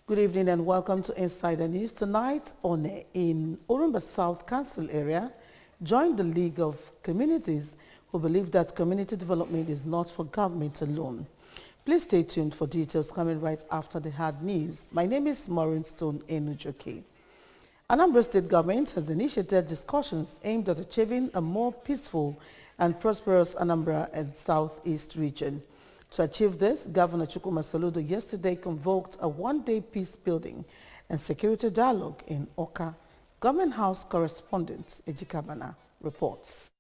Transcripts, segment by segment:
Good evening and welcome to Insider News. Tonight, One in Orumba South Council area joined the League of Communities who believe that community development is not for government alone. Please stay tuned for details coming right after the hard news. My name is Maureen Stone Enujoke. Anambra State Government has initiated discussions aimed at achieving a more peaceful and prosperous Anambra and Southeast region. To achieve this, Governor Chukwuma Soludo yesterday convoked a one-day peace building and security dialogue in Oka. Government House correspondent Ejikabana reports.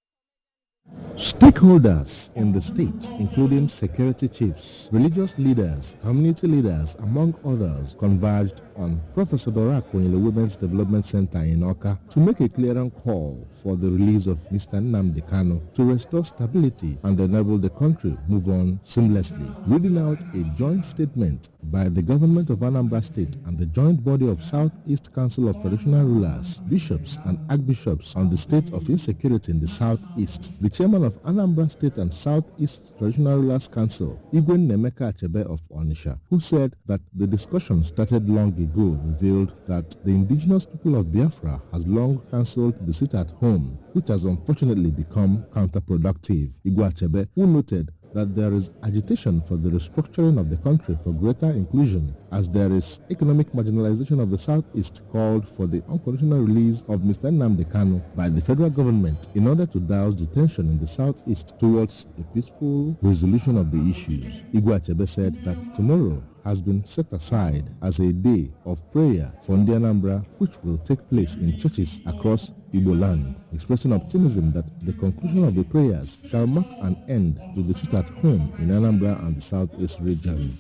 Stakeholders in the state, including security chiefs, religious leaders, community leaders, among others, converged on Professor Dorako in the Women's Development Center in Oka to make a clearing call for the release of Mr. Nnamdi Kanu to restore stability and enable the country move on seamlessly. Reading out a joint statement by the government of Anambra State and the joint body of Southeast Council of Traditional Rulers, Bishops and Archbishops on the state of insecurity in the Southeast, the chairman of Anambra State and Southeast Traditional Rulers Council, Igwe Nemeka Achebe of Onitsha, who said that the discussion started long ago, revealed that the indigenous people of Biafra has long cancelled the sit-at-home, which has unfortunately become counterproductive. Igwe Achebe, who noted that there is agitation for the restructuring of the country for greater inclusion, as there is economic marginalization of the Southeast, called for the unconditional release of Mr. Nnamdi Kanu by the federal government in order to douse the tension in the Southeast towards a peaceful resolution of the issues. Igwe Achebe said that tomorrow has been set aside as a day of prayer for the Anambra, which will take place in churches across Igbo land, expressing optimism that the conclusion of the prayers shall mark an end to the sit-at-home in Anambra and the Southeast region.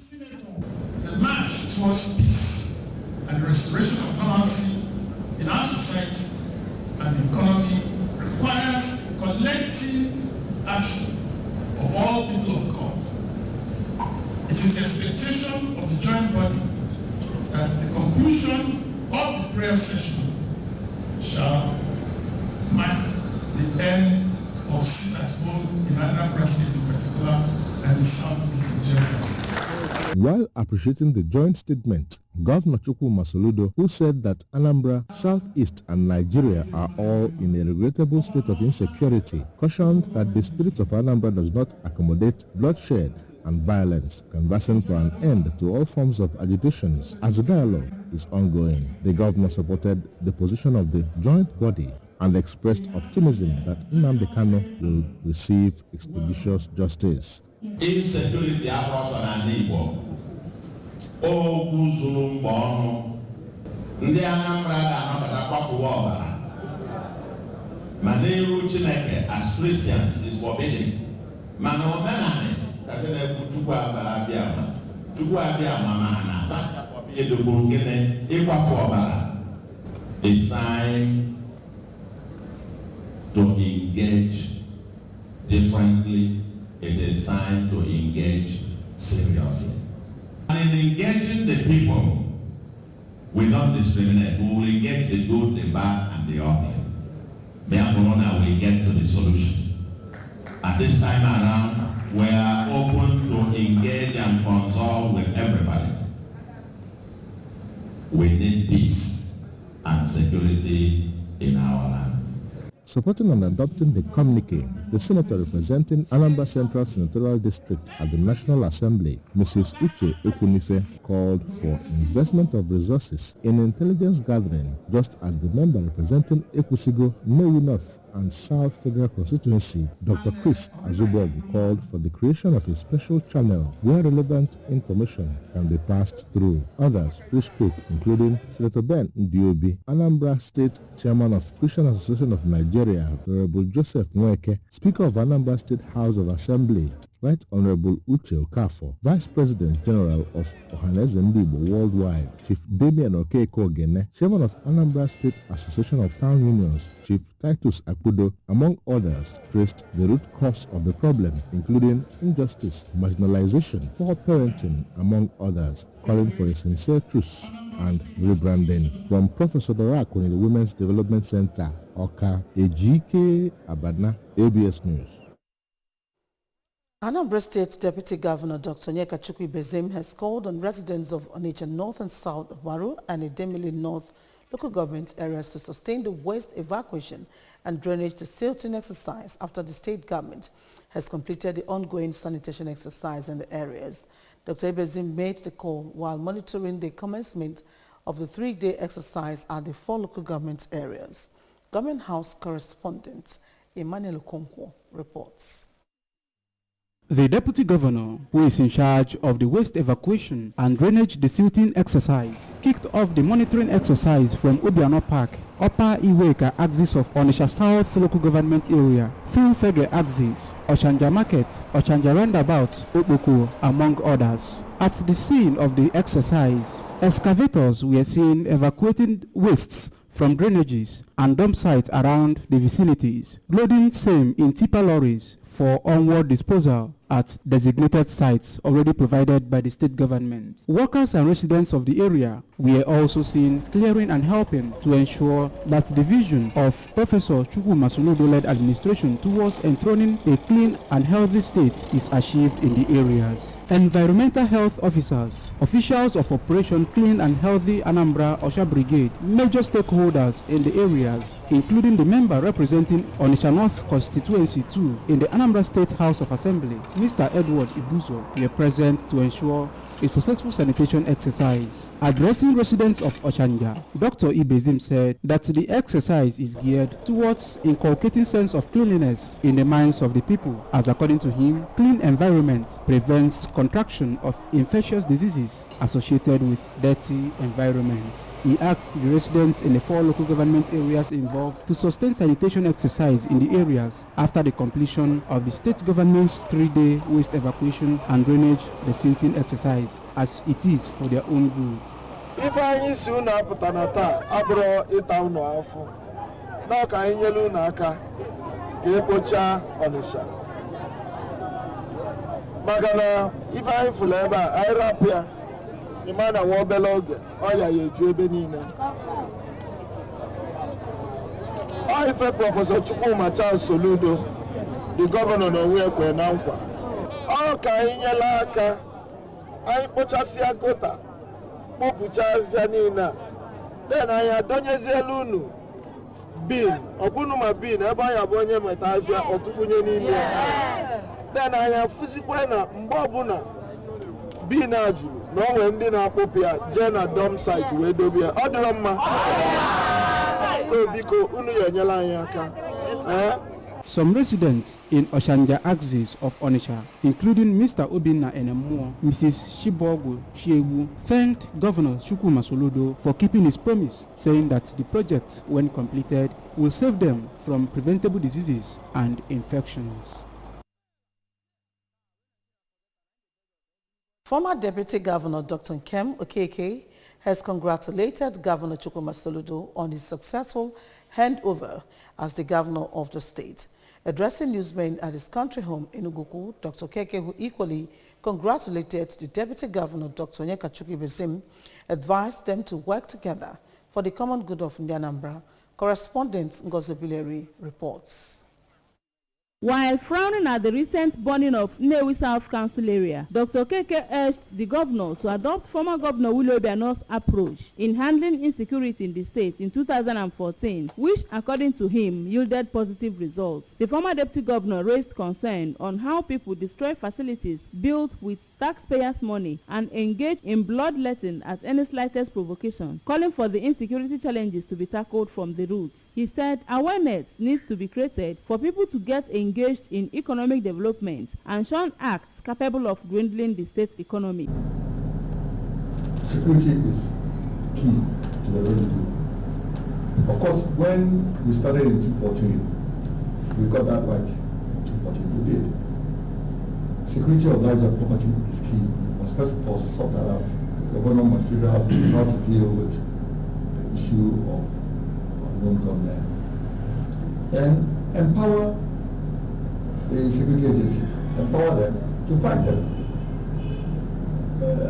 The march towards peace and the restoration of normalcy in our society and economy requires collective action of all people of God. It is the expectation of the joint body that the conclusion of the prayer session shall mark the end of sit-at-home in Anambra State in particular and the Southeast in general. While appreciating the joint statement, Governor Chukwuma Soludo, who said that Anambra, Southeast and Nigeria are all in a regrettable state of insecurity, cautioned that the spirit of Anambra does not accommodate bloodshed and violence, conversing for an end to all forms of agitations as the dialogue is ongoing. The governor supported the position of the joint body and expressed optimism that Nnamdi Kanu will receive expeditious justice. Insecurity across an Igbo. Oh, Guzulum Bono. Ndị Anambra ga-anọkọta kwafuwa ọbara. Ma n'iru Chineke as Christians is forbidden. Mana omenani kakene Chukwu abịama. Chukwu abịama mana ta edobo nkene ịkwafu ọbara. It's time to engage differently. It is time to engage seriously. And in engaging the people, we don't discriminate. We will engage the good, the bad, and the ugly. Therefore, we get to the solution. At this time around, we are open to engage and consult with everybody. We need peace and security in our land. Supporting and adopting the communique, the senator representing Anambra Central Senatorial District at the National Assembly, Mrs. Uche Ekwunife, called for investment of resources in intelligence gathering, just as the member representing Ekwusigo, Nnewi North and South Federal Constituency, Dr. Chris Azubog, called for the creation of a special channel where relevant information can be passed through. Others who spoke, including Senator Ben Ndiobi, Anambra State Chairman of Christian Association of Nigeria, Honorable Joseph Nweke, Speaker of Anambra State House of Assembly, Right Honorable Uche Okafor, Vice President General of Ohaneze Ndigbo Worldwide, Chief Damian Okeko Ogene, Chairman of Anambra State Association of Town Unions, Chief Titus Akudo, among others, traced the root cause of the problem, including injustice, marginalization, poor parenting, among others, calling for a sincere truce and rebranding. From Professor Dorako in the Women's Development Center, Oka, Ejike Abana, ABS News. Anambra State Deputy Governor Dr. Onyeka Bezim has called on residents of Onitsha North and South Waru and Idemili North local government areas to sustain the waste evacuation and drainage silting exercise after the state government has completed the ongoing sanitation exercise in the areas. Dr. Bezim made the call while monitoring the commencement of the 3-day exercise at the 4 local government areas. Government House correspondent Emmanuel Okonkwo reports. The Deputy Governor, who is in charge of the waste evacuation and drainage silting exercise, kicked off the monitoring exercise from Obiano Park, Upper Iweka axis of Onitsha South local government area, through Fege axis, Ochanja Market, Ochanja Roundabout, Okpoko, among others. At the scene of the exercise, excavators were seen evacuating wastes from drainages and dump sites around the vicinities, loading same in tipper lorries for onward disposal at designated sites already provided by the state government. Workers and residents of the area were also seen clearing and helping to ensure that the vision of Professor Chukwu Masuludo-led administration towards enthroning a clean and healthy state is achieved in the areas. Environmental health officers, officials of Operation Clean and Healthy Anambra Osha Brigade, major stakeholders in the areas, including the member representing Onitsha North Constituency 2 in the Anambra State House of Assembly, Mr. Edward Ibuzo, were present to ensure a successful sanitation exercise. Addressing residents of Ochanja, Dr. Ibezim said that the exercise is geared towards inculcating sense of cleanliness in the minds of the people, as according to him, clean environment prevents contraction of infectious diseases associated with dirty environments. He asked the residents in the 4 local government areas involved to sustain sanitation exercise in the areas after the completion of the state government's 3-day waste evacuation and drainage silting exercise, as it is for their own good. If I soon Putanata, Abro, Itaun Alfu, Naka Inyelu Naka, Yepocha, Onisha. Magana, if I forever, I rap here. The man a wobelog, oya ye juebenine. I felt Professor Chukwu Masuludo, the governor of Wekwe Nankwa. All Kainya Laka, I Pochasia Gota, Popucha Vanina. Then I had Donyezelunu, Bin, Ogunuma Bin, Abaya Bonye Metavia, or Tukunye. Then I have Fusikwena, Mbobuna, Binaju. No when they na popia jena dump site we do be odroma so biko unu yanyala yaka. Some residents in Ochanja axis of Onitsha, including Mr. Obinna Enemo, Mrs. Shibogu Chiewu, thanked Governor Chukwu Masuludo for keeping his promise, saying that the project, when completed, will save them from preventable diseases and infections. Former Deputy Governor Dr. Nkem Okeke has congratulated Governor Chukwu Masuludo on his successful handover as the governor of the state. Addressing newsmen at his country home in Uguku, Dr. Okeke, who equally congratulated the Deputy Governor Dr. Onyeka Bezim, advised them to work together for the common good of Anambra. Correspondent Ngozi Bileri reports. While frowning at the recent burning of Nnewi South Council area, Dr. Okeke urged the governor to adopt former Governor Willie Obiano's approach in handling insecurity in the state in 2014, which, according to him, yielded positive results. The former deputy governor raised concern on how people destroy facilities built with taxpayers' money and engage in bloodletting at any slightest provocation, calling for the insecurity challenges to be tackled from the roots. He said awareness needs to be created for people to get engaged in economic development and shun acts capable of dwindling the state's economy. Security is key to the revenue. Of course, when we started in 2014, we got that right. In 2014, we did. Security of lives and property is key. We must first of all sort that out. The government must figure out how to deal with the issue of unknown gunmen. Then empower the security agencies, empower them to fight them.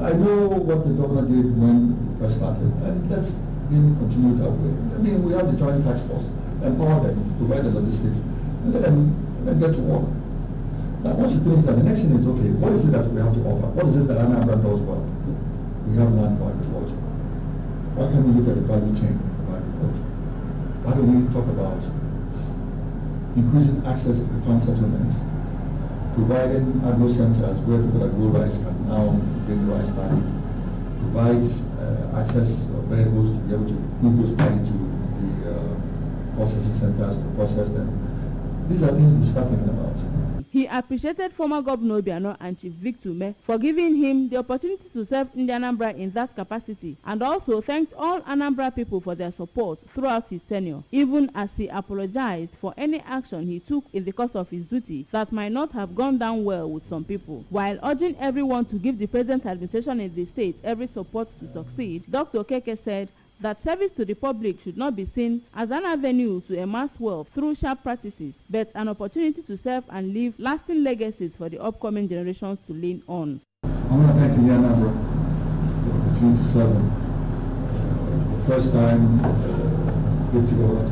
I know what the governor did when it first started, and let's continue that way. I mean, we have the joint task force, empower them, provide the logistics, and let them get to work. Now, once you finish that, the next thing is, okay, what is it that we have to offer? What is it that Anambra does well? We have land for agriculture. Why can't we look at the value chain of agriculture? Why don't we talk about increasing access to the farm settlements, providing agro centers where people that grow rice can now bring rice paddy, provide access of vehicles to be able to move those paddy to the processing centers to process them. These are things we start thinking about. He appreciated former Governor Obiano and Chief Victor Ume for giving him the opportunity to serve in the Anambra in that capacity, and also thanked all Anambra people for their support throughout his tenure, even as he apologized for any action he took in the course of his duty that might not have gone down well with some people. While urging everyone to give the present administration in the state every support to succeed, Dr. Okeke said that service to the public should not be seen as an avenue to amass wealth through sharp practices, but an opportunity to serve and leave lasting legacies for the upcoming generations to lean on. I want to thank Anambra for the opportunity to serve. The first time to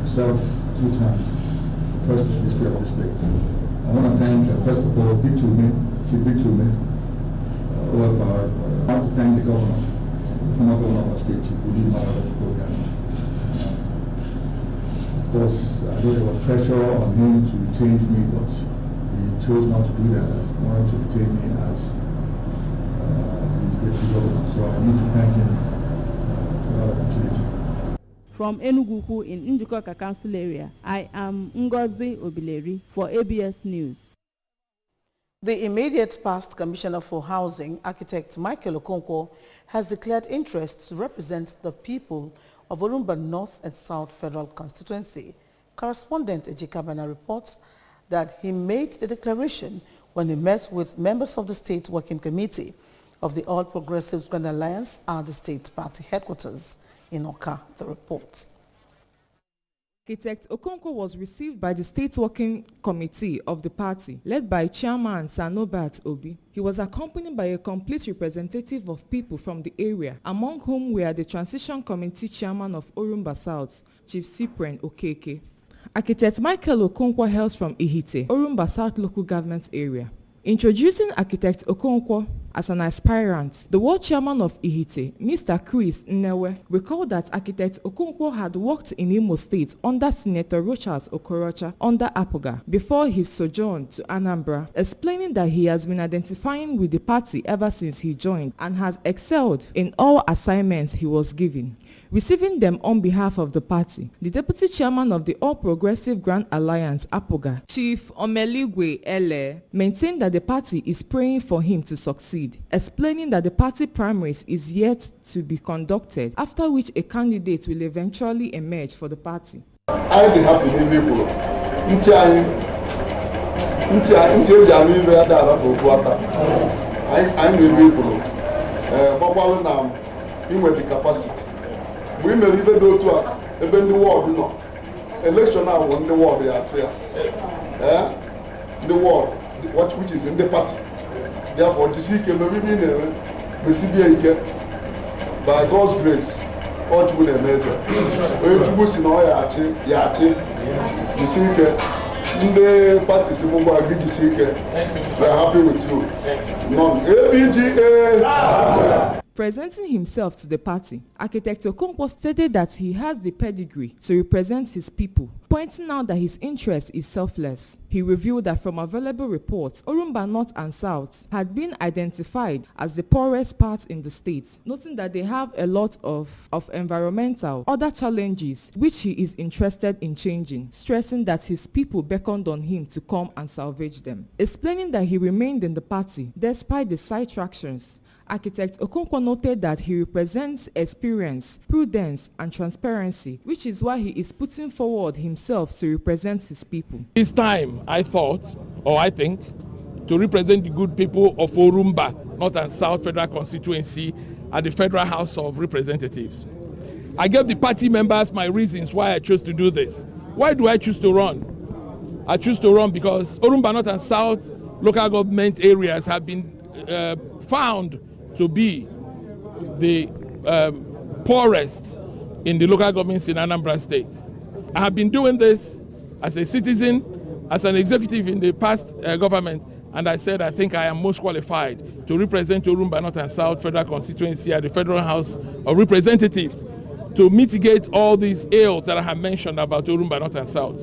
serve 2 times, the first in the history of the state. I want to thank, first of all, Chief Victor Ume, OFR. I want to thank the governor, former governor of our state, Chief Victor. Of course, I know there was pressure on him to change me, but he chose not to do that. He wanted to retain me as his deputy governor. So I need to thank him for that opportunity. From Enugu in Njikoka Council area, I am Ngozi Obileri for ABS News. The immediate past Commissioner for Housing, Architect Michael Okonkwo, has declared interest to represent the people of Orumba North and South Federal Constituency. Correspondent Ejikabana reports that he made the declaration when he met with members of the State Working Committee of the All Progressives Grand Alliance at the state party headquarters in Oka. The report. Architect Okonkwo was received by the State Working Committee of the party, led by Chairman Sanobat Obi. He was accompanied by a complete representative of people from the area, among whom were the Transition Committee Chairman of Orumba South, Chief Cyprian Okeke. Architect Michael Okonkwo hails from Ihite, Orumba South local government area. Introducing Architect Okonkwo as an aspirant, the world chairman of Ihite, Mr. Chris Nnewe, recalled that Architect Okonkwo had worked in Imo State under Senator Rochas Okorocha under Apoga before his sojourn to Anambra, explaining that he has been identifying with the party ever since he joined and has excelled in all assignments he was given. Receiving them on behalf of the party, the deputy chairman of the All Progressive Grand Alliance, Apoga, Chief Omeligwe Ele, maintained that the party is praying for him to succeed, explaining that the party primaries is yet to be conducted, after which a candidate will eventually emerge for the party. I be happy with people. The capacity. We may even go to even the world, no. Election now won the world, they are clear. The world, which is in the party. Therefore, the CK may be by God's grace, all to the measure. When you go in all the CK, the party, we are happy with you. None. APGA. Presenting himself to the party, Architect Okonkwo stated that he has the pedigree to represent his people, pointing out that his interest is selfless. He revealed that from available reports, Orumba North and South had been identified as the poorest parts in the state, noting that they have a lot of environmental, other challenges which he is interested in changing, stressing that his people beckoned on him to come and salvage them. Explaining that he remained in the party despite the sidetractions, Architect Okonkwo noted that he represents experience, prudence, and transparency, which is why he is putting forward himself to represent his people. This time, I think, to represent the good people of Orumba, North and South Federal Constituency at the Federal House of Representatives. I gave the party members my reasons why I chose to do this. Why do I choose to run? I choose to run because Orumba North and South local government areas have been found to be the poorest in the local governments in Anambra State. I have been doing this as a citizen, as an executive in the past government, and I said I think I am most qualified to represent Orumba North and South Federal Constituency at the Federal House of Representatives to mitigate all these ills that I have mentioned about Orumba North and South.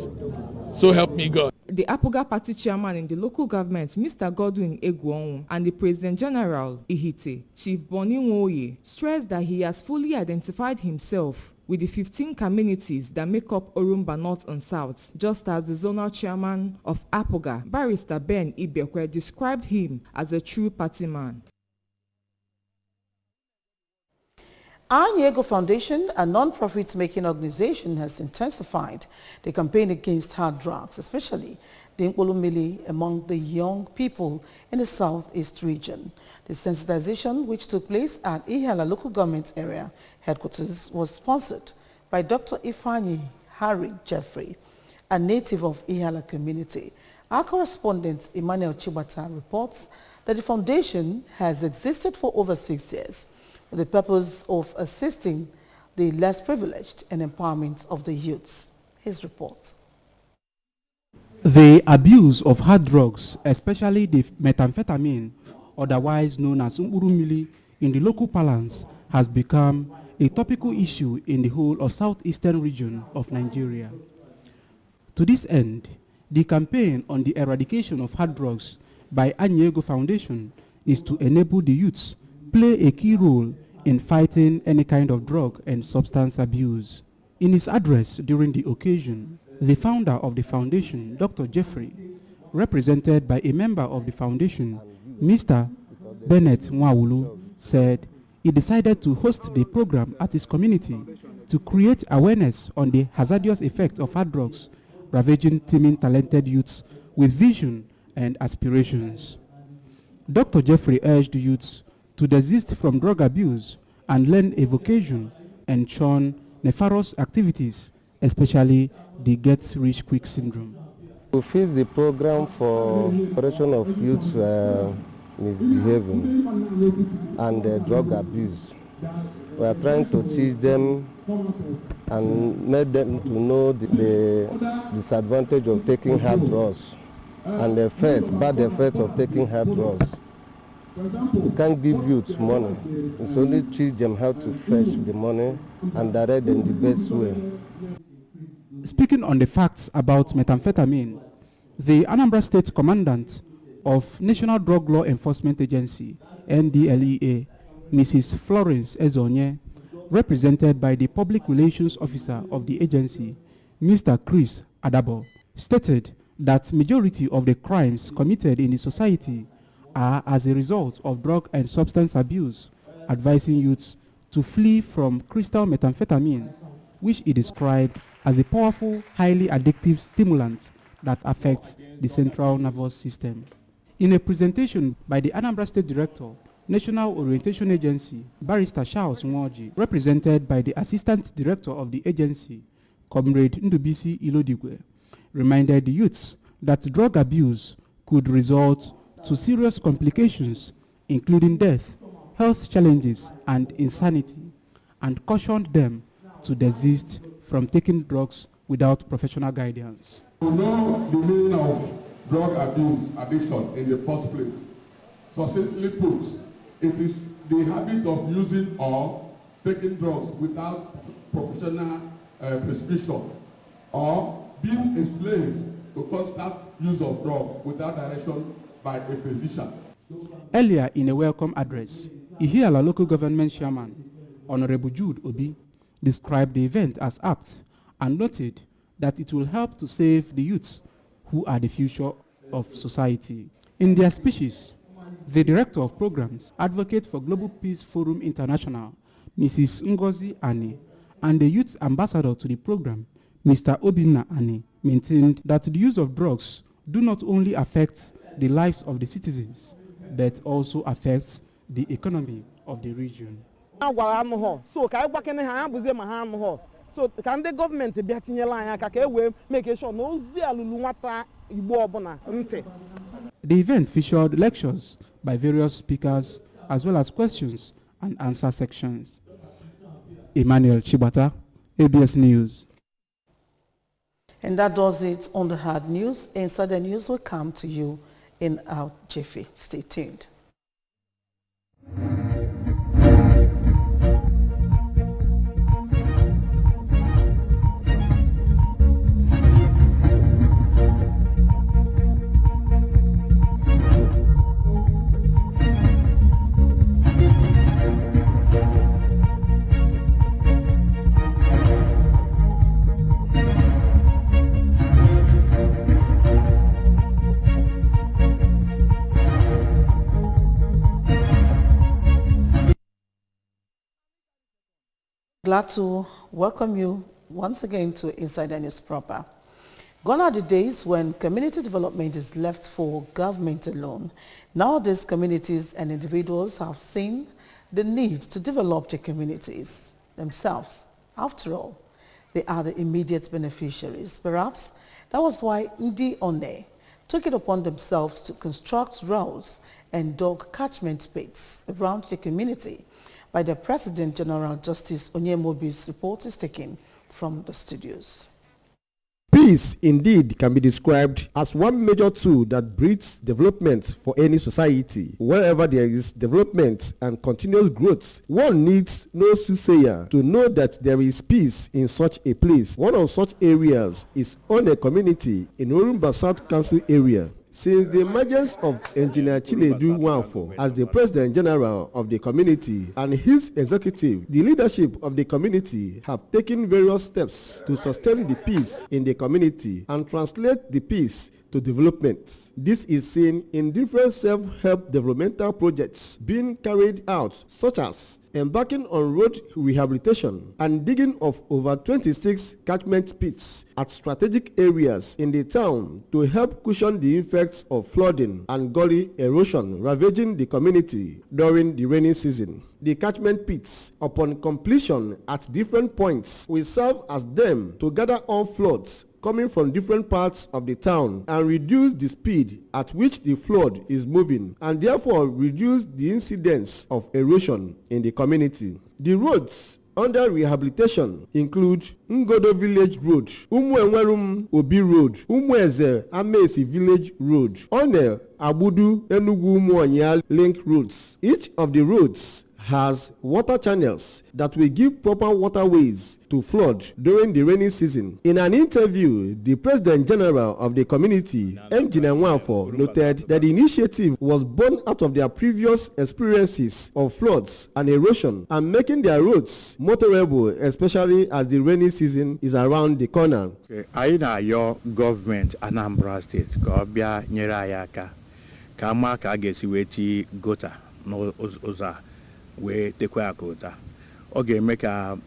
So help me God. The Apoga Party chairman in the local government, Mr. Godwin Egwuonwu, and the President General Ihite, Chief Boni Nwoye, stressed that he has fully identified himself with the 15 communities that make up Orumba North and South, just as the zonal chairman of Apoga, Barrister Ben Ibekwe, described him as a true party man. Anyego Foundation, a non-profit making organization, has intensified the campaign against hard drugs, especially the Nkolomili among the young people in the southeast region. The sensitization, which took place at Ihiala local government area headquarters, was sponsored by Dr. Ifeanyi Harry Jeffrey, a native of Ihiala community. Our correspondent Emmanuel Chibata reports that the foundation has existed for over 6 years, with the purpose of assisting the less privileged and empowerment of the youths. His report. The abuse of hard drugs, especially the methamphetamine, otherwise known as Umurumili in the local parlance, has become a topical issue in the whole of southeastern region of Nigeria. To this end, the campaign on the eradication of hard drugs by Anyego Foundation is to enable the youths play a key role in fighting any kind of drug and substance abuse. In his address during the occasion, the founder of the foundation, Dr. Jeffrey, represented by a member of the foundation, Mr. Bennett Nwawulu, said he decided to host the program at his community to create awareness on the hazardous effects of hard drugs, ravaging teeming talented youths with vision and aspirations. Dr. Jeffrey urged youths to desist from drug abuse and learn a vocation and shun nefarious activities, especially the get-rich-quick syndrome. We face the program for correction of youth misbehaving and drug abuse. We are trying to teach them and make them to know the disadvantage of taking hard drugs and the effects, bad effects of taking hard drugs. We can't give youth money. It's only teach them how to fetch the money and direct them the best way. Speaking on the facts about methamphetamine, the Anambra State Commandant of National Drug Law Enforcement Agency, NDLEA, Mrs. Florence Ezonye, represented by the Public Relations Officer of the agency, Mr. Chris Adabo, stated that majority of the crimes committed in the society are as a result of drug and substance abuse, advising youths to flee from crystal methamphetamine, which he described as a powerful, highly addictive stimulant that affects the central nervous system. In a presentation by the Anambra State Director, National Orientation Agency, Barrister Charles Nwoji, represented by the Assistant Director of the agency, Comrade Ndubisi Ilodigwe, reminded the youths that drug abuse could result to serious complications, including death, health challenges, and insanity, and cautioned them to desist from taking drugs without professional guidance. To know the meaning of drug abuse, addiction in the first place, succinctly put, it is the habit of using or taking drugs without professional prescription, or being a slave to constant use of drugs without direction by a physician. Earlier in a welcome address, Ihiala local government chairman, Honorable Jude Obi, described the event as apt and noted that it will help to save the youths who are the future of society. In their speeches, the Director of Programs, Advocate for Global Peace Forum International, Mrs. Ngozi Ani, and the Youth Ambassador to the program, Mr. Obinna Ani, maintained that the use of drugs do not only affect the lives of the citizens, but also affects the economy of the region. So can the government be make sure no The event featured lectures by various speakers as well as questions and answer sections. Emmanuel Chibata, ABS News. And that does it on the hard news. Insider News will come to you in our jiffy. Stay tuned. Glad to welcome you once again to Insider News Proper. Gone are the days when community development is left for government alone. Nowadays, communities and individuals have seen the need to develop their communities themselves. After all, they are the immediate beneficiaries. Perhaps that was why Ndi One took it upon themselves to construct roads and dog catchment pits around the community. By the President General Justice Onyemobi's report is taken from the studios. Peace indeed can be described as one major tool that breeds development for any society. Wherever there is development and continuous growth, one needs no soothsayer to know that there is peace in such a place. One of such areas is One community in Orumba South Council area. Since the emergence of Engineer Chinedu Nwafor as the President General of the community and his executive, the leadership of the community have taken various steps to sustain the peace in the community and translate the peace to development. This is seen in different self-help developmental projects being carried out, such as embarking on road rehabilitation and digging of over 26 catchment pits at strategic areas in the town to help cushion the effects of flooding and gully erosion ravaging the community during the rainy season. The catchment pits, upon completion at different points, will serve as dam to gather all floods coming from different parts of the town and reduce the speed at which the flood is moving and therefore reduce the incidence of erosion in the community. The roads under rehabilitation include Ngodo Village Road, Umuenwerum Obi Road, Umueze Amesi Village Road, One Abudu Enugu Umuonya Link Roads. Each of the roads has water channels that will give proper waterways to flood during the rainy season. In an interview, the President General of the community, Engineer Nwafor, noted that the initiative was born out of their previous experiences of floods and erosion and making their roads motorable, especially as the rainy season is around the corner. Anyị na-ayọ gọọmenti Anambra State ka ọ bịa nyere anyị aka ka ama ka a ga-esi wee ti gota n'ụzọ wee tekwa akụta. Ọ ga-eme ka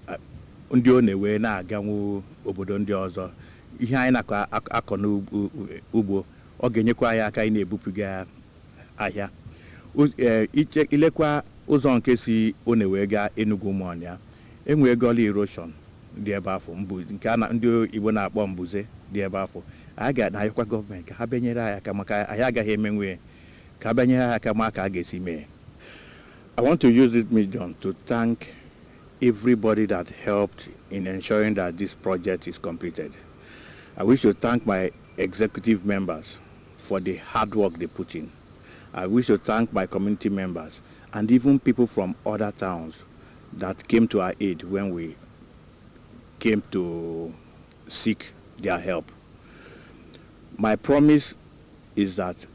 ndị ọ na-ewe na-aganwu obodo ndị ọzọ. Ihe anyị na-akọ n'ugbo ọ ga-enyekwa anyị aka ị na-ebupụga ahịa. Ilekwa ụzọ nke si ọ na-ewe ga Enugu Umuonya, enwe gully erosion dị ebe afọ nke ndị Igbo na-akpọ mbuze dị ebe afọ. Anyị ga-ayọkwa gọọmenti ka ha benyere anyị aka maka anyị agaghị emenwe ka ha benyere anyị aka ma ka a ga-esi mee. I want to use this medium to thank everybody that helped in ensuring that this project is completed. I wish to thank my executive members for the hard work they put in. I wish to thank my community members and even people from other towns that came to our aid when we came to seek their help. My promise is that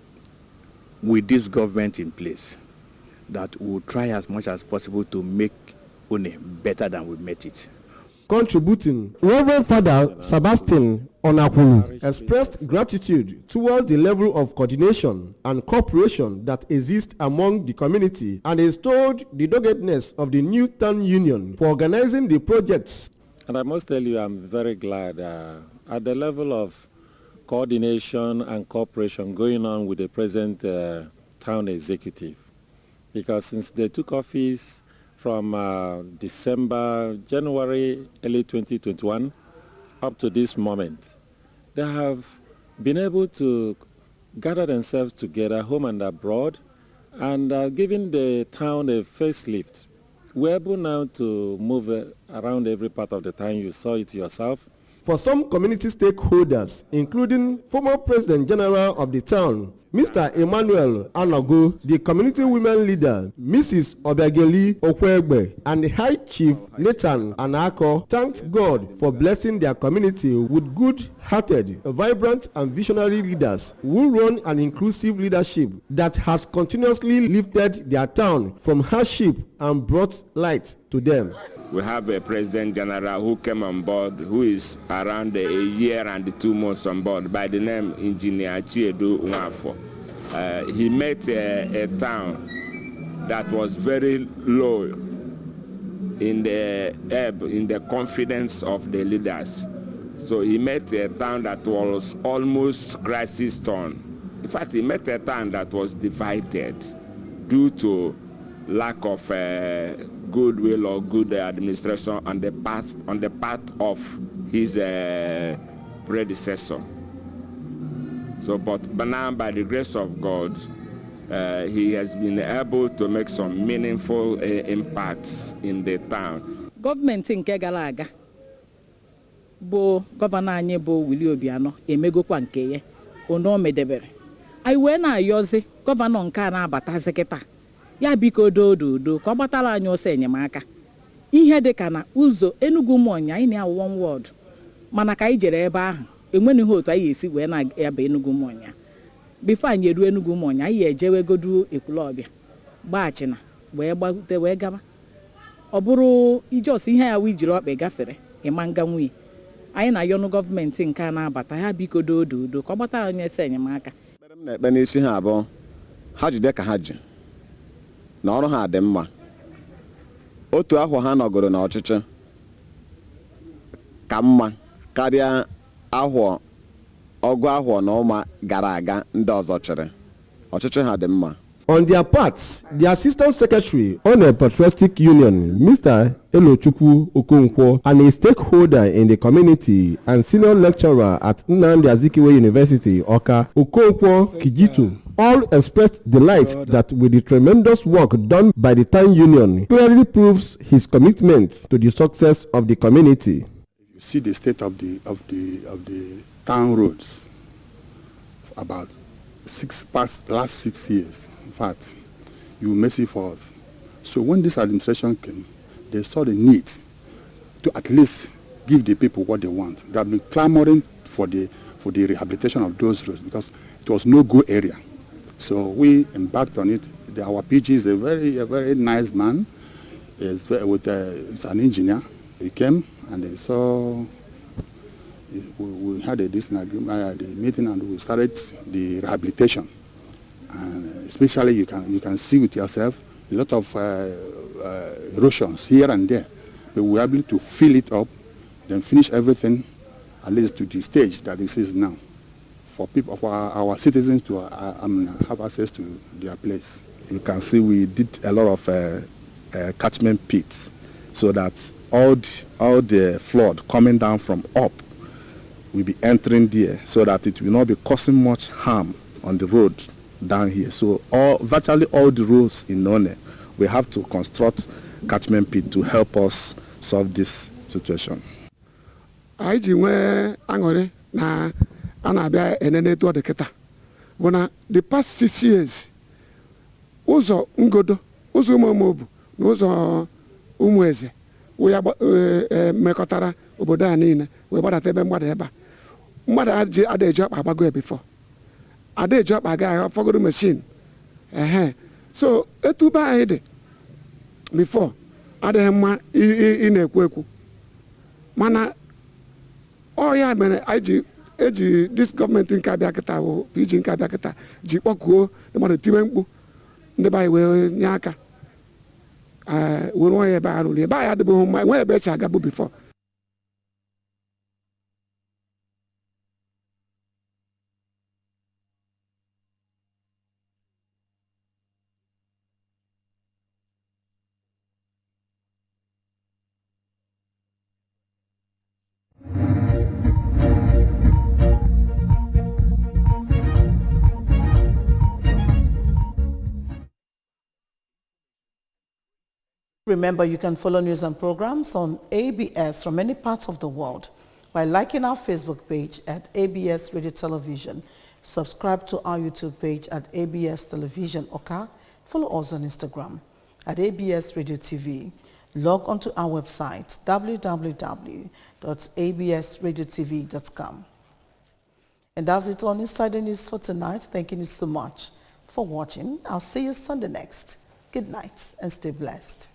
with this government in place, that we will try as much as possible to make One better than we met it. Contributing, Reverend Father Sebastian Onakunu expressed gratitude towards the level of coordination and cooperation that exists among the community and extolled the doggedness of the new town union for organizing the projects. And I must tell you, I'm very glad at the level of coordination and cooperation going on with the present town executive. Because since they took office from January, early 2021, up to this moment, they have been able to gather themselves together, home and abroad, and giving the town a facelift. We're able now to move around every part of the town. You saw it yourself. For some community stakeholders, including former President General of the town, Mr. Emmanuel Anogo, the community women leader, Mrs. Obiageli Okwegbe, and the High Chief Nathan Anako thanked God for blessing their community with good-hearted, vibrant, and visionary leaders who run an inclusive leadership that has continuously lifted their town from hardship and brought light to them. We have a President General who came on board, who is around a year and 2 months on board, by the name Engineer Chiedu Nwafo. He met a town that was very low in the confidence of the leaders. So he met a town that was almost crisis torn. In fact, he met a town that was divided due to lack of goodwill or good administration on the part of his predecessor. So, but now, by the grace of God, he has been able to make some meaningful impacts in the town. Government in Kegalaga, bo Governor anyị bo Willie Obiano emegokwa nke ye ono medebere. Anyị wee na-ayọzi Governor nke a na-abatazi kịta. Ya biko do ka ọ gbatara anyị ọsọ enyemaka. Ihe dị ka na ụzọ Enugu Umuonya anyị na one word. Mana ka anyị jere ebe ahụ enwene ihe otu anyị esi wee na-aba Enugu Umuonya. Before anyị eruo Enugu Umuonya anyị ejewegodu Ekwulọbịa. Gbachina wee gbute wee gaba. Ọ bụrụ ijos ihe ya wi jiri ọkpa gafere ịma nganwi. Anyị na-ayọnụ gọọmenti nke a na-abata ya biko do ka ọ gbatara anyị ọsọ enyemaka. M na-ekpe n'isi ha abụọ. Ha jide ka ha ji. Na ọrụ ha dị mma. Otu ahụ ha nọgoro n'ọchịchị ka mma karịa ọgụ ahụ na ụma gara aga ndị ọzọ chịrị. Ọchịchị ha dị mma. On their parts, the Assistant Secretary on a Patriotic Union, Mr. Elochukwu Okonkwo, and a stakeholder in the community and senior lecturer at Nnamdi Azikiwe University, Awka, Okonkwo Kijitu, all expressed delight that with the tremendous work done by the town union clearly proves his commitment to the success of the community. You see the state of the town roads about last 6 years. In fact, you mercy for us. So when this administration came, they saw the need to at least give the people what they want. They have been clamoring for the rehabilitation of those roads because it was no go area. So we embarked on it. Our PG is a very nice man. He's an engineer. He came and they saw. We had a meeting and we started the rehabilitation. And especially you can see with yourself a lot of erosions here and there. But we were able to fill it up, then finish everything at least to the stage that this is now, for people, for our citizens to have access to their place. You can see we did a lot of catchment pits, so that all the flood coming down from up will be entering there, so that it will not be causing much harm on the road down here. So virtually all the roads in None, we have to construct catchment pit to help us solve this situation. I ji nwee aṅụrị na a na-abịa enene etu ọ dị kịta bụ na the past 6 years ụzọ Ngodo, ụzọ Ụmụobu na ụzọ Ụmụeze ya mekọtara obodo a niile wee gbadata ebe mmadụ ebe a mmadụ adịghị ọkpa agbago ya before adịghị ọkpa aga ahịa fọgoro machine so etu be anyị dị before adịghị mma ị na-ekwu ekwu mana ọ ya mere anyị eji dis gọọmenti nke abịa kịta bụ PG nke abịa kịta ji kpọkuo mmadụ tiwe mkpu ndị be anyị wee nye aka were onye ebe a rụrụ ebe anyị adịbụghị mma enweghị ebe esi agabụ before. Remember, you can follow news and programs on ABS from many parts of the world by liking our Facebook page at ABS Radio Television Subscribe to our YouTube page at ABS Television Oka. Follow us on Instagram at ABS Radio TV. Log onto our website www.absradiotv.com. And that's it on Insider News for tonight. Thank you so much for watching. I'll see you Sunday next. Good night and stay blessed.